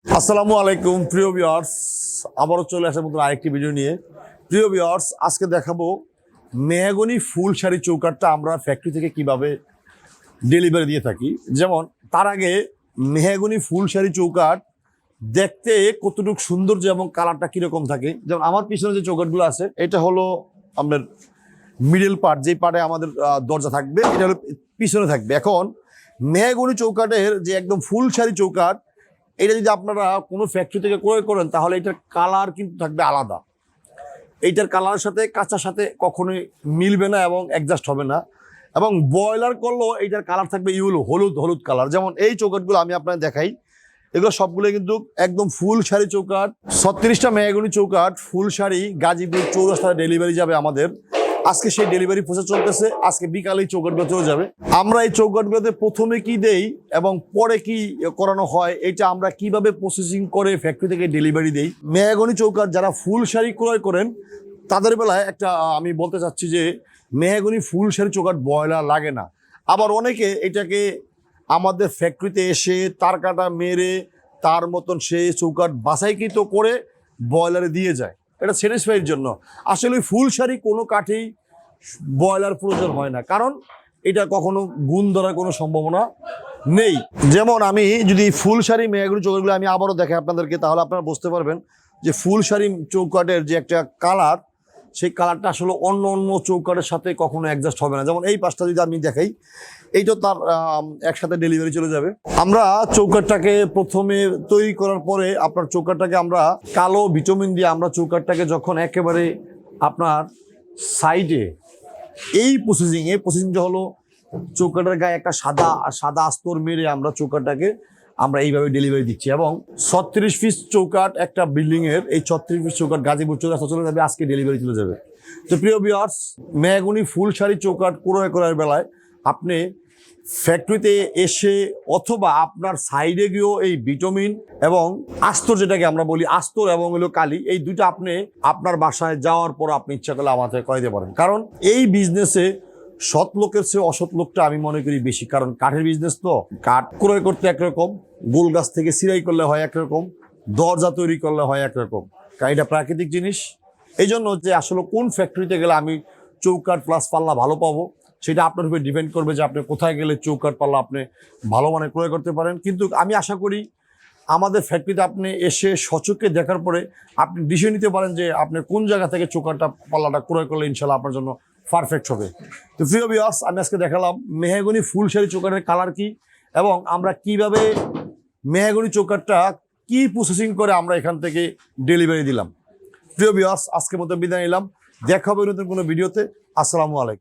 আসসালামু আলাইকুম প্রিয় ভিউয়ার্স, আবারও চলে আসার মতো আরেকটি ভিডিও নিয়ে। প্রিয় ভিউয়ার্স, আজকে দেখাবো মেহগনি ফুল শাড়ি চৌকাঠটা আমরা ফ্যাক্টরি থেকে কিভাবে ডেলিভারি দিয়ে থাকি। যেমন তার আগে মেহগনি ফুল শাড়ি চৌকাঠ দেখতে কতটুকু সৌন্দর্য এবং কালারটা কীরকম থাকে। যেমন আমার পিছনে যে চৌকাঠগুলো আছে, এটা হলো আপনার মিডল পার্ট, যেই পার্টে আমাদের দরজা থাকবে, এটা হলো পিছনে থাকবে। এখন মেহগনি চৌকাঠের যে একদম ফুল শাড়ি চৌকাঠ, এটা যদি আপনারা কোনো ফ্যাক্টরি থেকে ক্রয় করেন তাহলে এটার কালার কিন্তু থাকবে আলাদা। এইটার কালারের সাথে কাঁচার সাথে কখনোই মিলবে না এবং অ্যাডজাস্ট হবে না। এবং ব্রয়লার করলেও এইটার কালার থাকবে ইউলো, হলুদ হলুদ কালার। যেমন এই চৌকাঠগুলো আমি আপনাদের দেখাই, এগুলো সবগুলো কিন্তু একদম ফুল শাড়ি চৌকাঠ। 36টা মেহগনি চৌকাঠ ফুল শাড়ি গাজীপুর চৌরাস্তায় ডেলিভারি যাবে আমাদের। আজকে সেই ডেলিভারি প্রসেস চলতেছে, আজকে বিকালেই চৌকাঠগুলো চলে যাবে। আমরা এই চৌকাঠগুলোতে প্রথমে কি দেই এবং পরে কি করানো হয়, এটা আমরা কিভাবে প্রসেসিং করে ফ্যাক্টরি থেকে ডেলিভারি দেই। মেহগনি চৌকাঠ যারা ফুল শাড়ি ক্রয় করেন তাদের বেলায় একটা আমি বলতে চাচ্ছি যে মেহগনি ফুল শাড়ি চৌকাঠ ব্রয়লার লাগে না। আবার অনেকে এটাকে আমাদের ফ্যাক্টরিতে এসে তার কাটা মেরে তার মতন সে চৌকাঠ বাছাইকৃত করে ব্রয়লারে দিয়ে যায়, এটা স্যাটিসফাইয়ের জন্য। আসলে ফুল শাড়ি কোনো কাঠেই ব্রয়লার প্রয়োজন হয় না, কারণ এটা কখনো গুণ ধরার কোনো সম্ভাবনা নেই। যেমন আমি যদি ফুল শাড়ি মেহগনি চৌকাঠগুলো আমি আবারও দেখাই আপনাদেরকে, তাহলে আপনারা বুঝতে পারবেন যে ফুল শাড়ি চৌকাঠের যে একটা কালার, সেই কালারটা আসলে অন্য অন্য চৌকাঠের সাথে কখনো অ্যাডজাস্ট হবে না। যেমন এই পাশটা যদি আমি দেখাই, এইটা তার একসাথে ডেলিভারি চলে যাবে। আমরা চৌকাঠটাকে প্রথমে তৈরি করার পরে আপনার চৌকাঠটাকে আমরা কালো ভিটামিন দিয়ে আমরা চৌকাঠটাকে যখন একেবারে আপনার সাইডে এই প্রসেসিংটা হলো চৌকাঠের গায়ে একটা সাদা আস্তর মেরে আমরা চৌকাঠটাকে আমরা এইভাবে ডেলিভারি দিচ্ছি। এবং 36 পিস চৌকাঠ একটা বিল্ডিংয়ের, এই 36 পিস চৌকাঠ গাজীপুর চৌরাস্তা চলে যাবে, আজকে ডেলিভারি চলে যাবে। তো প্রিয় ভিউয়ার্স, মেহগনি ফুল শাড়ি চৌকাঠ ক্রয় করার বেলায় আপনি ফ্যাক্টরিতে এসে অথবা আপনার সাইডে গিয়েও এই ভিটামিন এবং আস্তর, যেটাকে আমরা বলি আস্তর এবং হলো কালি, এই দুটো আপনি আপনার বাসায় যাওয়ার পর আপনি ইচ্ছা করলে আমাদের করাইতে পারেন। কারণ এই বিজনেসে সৎ লোকের চেয়ে অসৎ লোকটা আমি মনে করি বেশি। কারণ কাঠের বিজনেস তো, কাঠ ক্রয় করতে একরকম, গোল গাছ থেকে সিরাই করলে হয় একরকম, দরজা তৈরি করলে হয় একরকম, কারণ এটা প্রাকৃতিক জিনিস। এই জন্য যে আসলে কোন ফ্যাক্টরিতে গেলে আমি চৌকাঠ প্লাস পাল্লা ভালো পাবো, সেটা আপনার উপরে ডিপেন্ড করবে যে আপনি কোথায় গেলে চৌকাঠ পাল্লা আপনি ভালো মানে ক্রয় করতে পারেন। কিন্তু আমি আশা করি আমাদের ফ্যাক্টরিতে আপনি এসে সচক্ষে দেখার পরে আপনি ডিসিশন নিতে পারেন যে আপনি কোন জায়গা থেকে চৌকাঠটা পাল্লাটা ক্রয় করলে ইনশাল্লাহ আপনার জন্য পারফেক্ট হবে। তো প্রিয় ভিউয়ার্স, আমি আজকে দেখালাম মেহগনি ফুল শাড়ি চৌকাঠের কালার কি এবং আমরা কিভাবে মেহগনি চৌকাঠটা কি প্রসেসিং করে আমরা এখান থেকে ডেলিভারি দিলাম। প্রিয় ভিউয়ার্স, আজকের মতো বিদায় নিলাম, দেখা হবে নতুন কোনো ভিডিওতে। আসসালামু আলাইকুম।